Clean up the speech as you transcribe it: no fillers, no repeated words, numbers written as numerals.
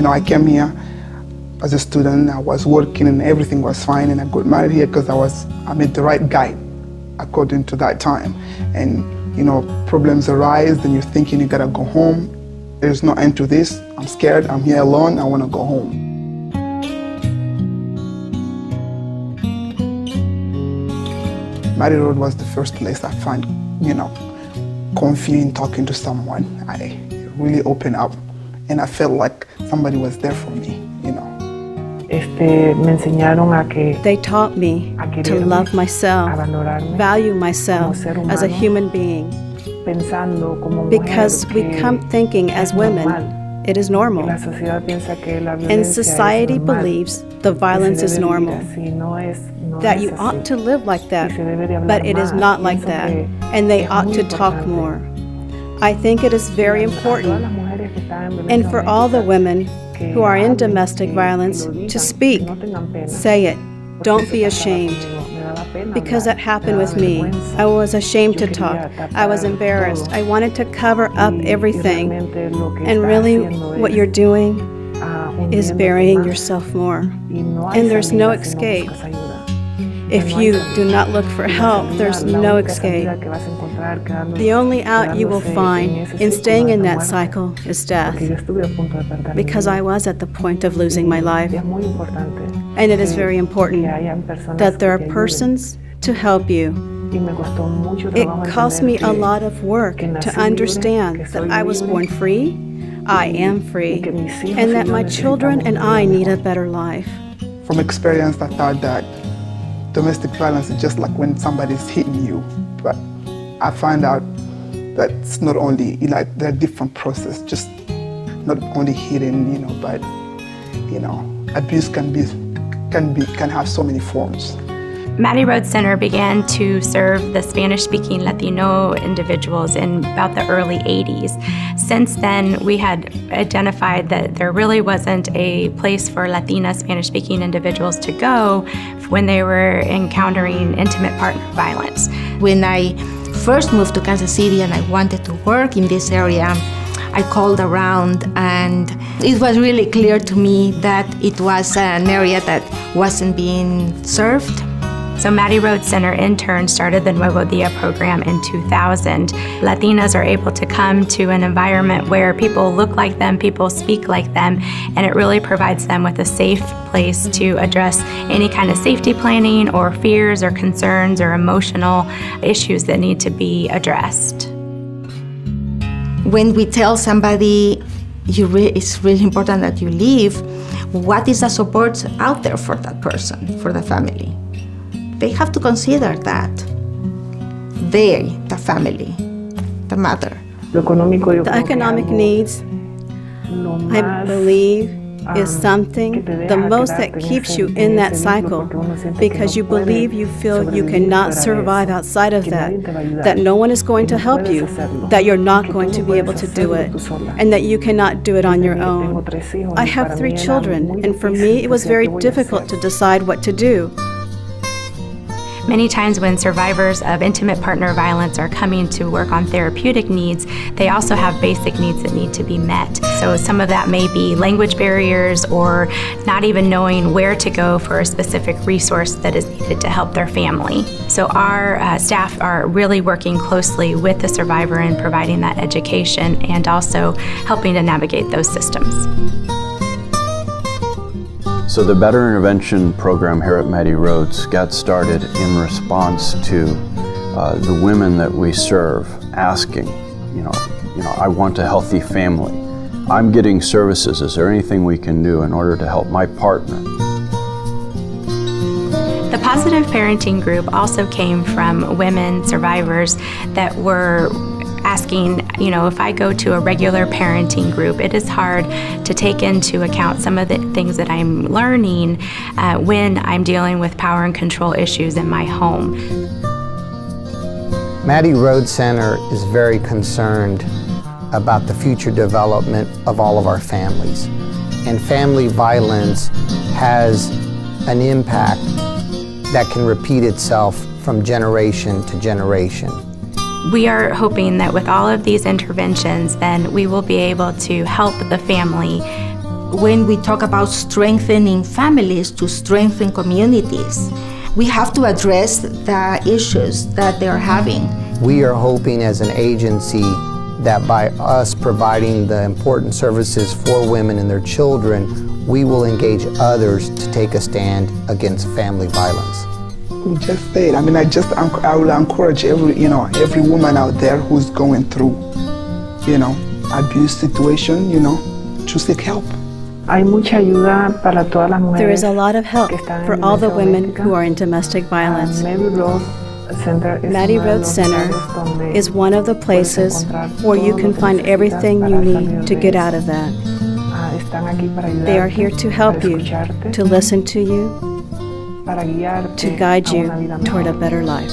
I came here as a student, I was working and everything was fine, and I got married here because I met the right guy according to that time. And problems arise, then you're thinking you gotta go home. There's no end to this. I'm scared, I'm here alone, I wanna go home. Mary Road was the first place I found, comfy in talking to someone. I really opened up and I felt like somebody was there for me, Me enseñaron a que They taught me to love myself, value myself as a human being. pensando como Because mujer we que come thinking as women, it is normal. la sociedad piensa que la violencia And es society normal, believes the que violence se is debe vivir normal, así, no that es you así. ought to live like that, Y se debe de hablar but it is más. not like Pienso that, que and they es ought muy to talk importante. more. I think it is very A todas important, las mujeres que están en and violencia for all the doméstica, women que who are in hablen, domestic que violence lo digan, to que speak, no tengan pena. say it, Porque don't eso be pasaba ashamed. conmigo, me daba pena Because hablar, that happened me with daba me. vergüenza. I was ashamed to Yo talk. quería I was tapar embarrassed. todo. I wanted to cover up Y everything. realmente lo que And está really, haciendo what es, you're doing is hundiéndote burying más. yourself more. Y no hay And there's no salida si no escape. buscas ayuda. If No hay you salida. do not look for Y la help, salida, there's la no única escape. salida que vas a encontrar The only out you will quedándose en find ese in círculo staying in es la that muerte. cycle is death, Porque yo estuve a punto de perder mi because I vida. was at the point of losing my life. Y es muy importante And it is que- very important que hayan personas that there que are te ayuden. persons to help you. Y me costó mucho It trabajo cost me entender a lot of work que nací to libre, understand que that soy I was libre, born free, I am y free, que mis hijos and y that yo my children and necesitamos una I vida need a mejor. better life. From experience, I thought that domestic violence is just like when somebody's hitting you. But I find out that it's not only, there are different processes, just not only hitting, but, abuse can have so many forms. Maddie Road Center began to serve the Spanish-speaking Latino individuals in about the early 80s. Since then, we had identified that there really wasn't a place for Latina Spanish-speaking individuals to go when they were encountering intimate partner violence. When I first moved to Kansas City and I wanted to work in this area, I called around, and it was really clear to me that it was an area that wasn't being served. So Maddie Road Center in turn started the Nuevo Dia program in 2000. Latinas are able to come to an environment where people look like them, people speak like them, and it really provides them with a safe place to address any kind of safety planning or fears or concerns or emotional issues that need to be addressed. When we tell somebody it's really important that you leave, what is the support out there for that person, for the family? They have to consider that. They, the family, the mother. Lo económico, yo The creo que economic algo needs, lo I más, believe, is que something, te deja the most that quedarte en keeps ese- you en in that ese vínculo, cycle, porque uno siente que because no you puede believe you feel you sobrevivir cannot fuera de survive eso, outside of que that, nadie te va a ayudar, that no one is going que to no help puedes you, hacerlo, that you're not que going tú to no be able puedes to do hacerlo it, tú sola. and that you cannot do it on your Tengo own. 3 hijos, I y have para 3 mí era children, muy and for difícil me it was decir, very ¿qué voy a difficult hacer? to decide what to do. Many times when survivors of intimate partner violence are coming to work on therapeutic needs, they also have basic needs that need to be met. So some of that may be language barriers or not even knowing where to go for a specific resource that is needed to help their family. So our staff are really working closely with the survivor in providing that education and also helping to navigate those systems. So the Better Intervention program here at Maddie Roads got started in response to the women that we serve asking, I want a healthy family. I'm getting services. Is there anything we can do in order to help my partner? The Positive Parenting Group also came from women survivors that were asking, if I go to a regular parenting group, it is hard to take into account some of the things that I'm learning when I'm dealing with power and control issues in my home. Maddie Road Center is very concerned about the future development of all of our families. And family violence has an impact that can repeat itself from generation to generation. We are hoping that with all of these interventions, then we will be able to help the family when we talk about strengthening families to strengthen communities, we have to address the issues that they're having. We are hoping as an agency that by us providing the important services for women and their children, we will engage others to take a stand against family violence. You just said, I will encourage every woman out there who's going through, abuse situation, to seek help. Hay mucha ayuda para todas las mujeres. There is a lot of help que están en for all the violencia women doméstica. who are in domestic violence. Maddie Road Center is one of the places where you can find everything you need to get out of that. They are here to help you, to listen to you, to guide you toward a better life.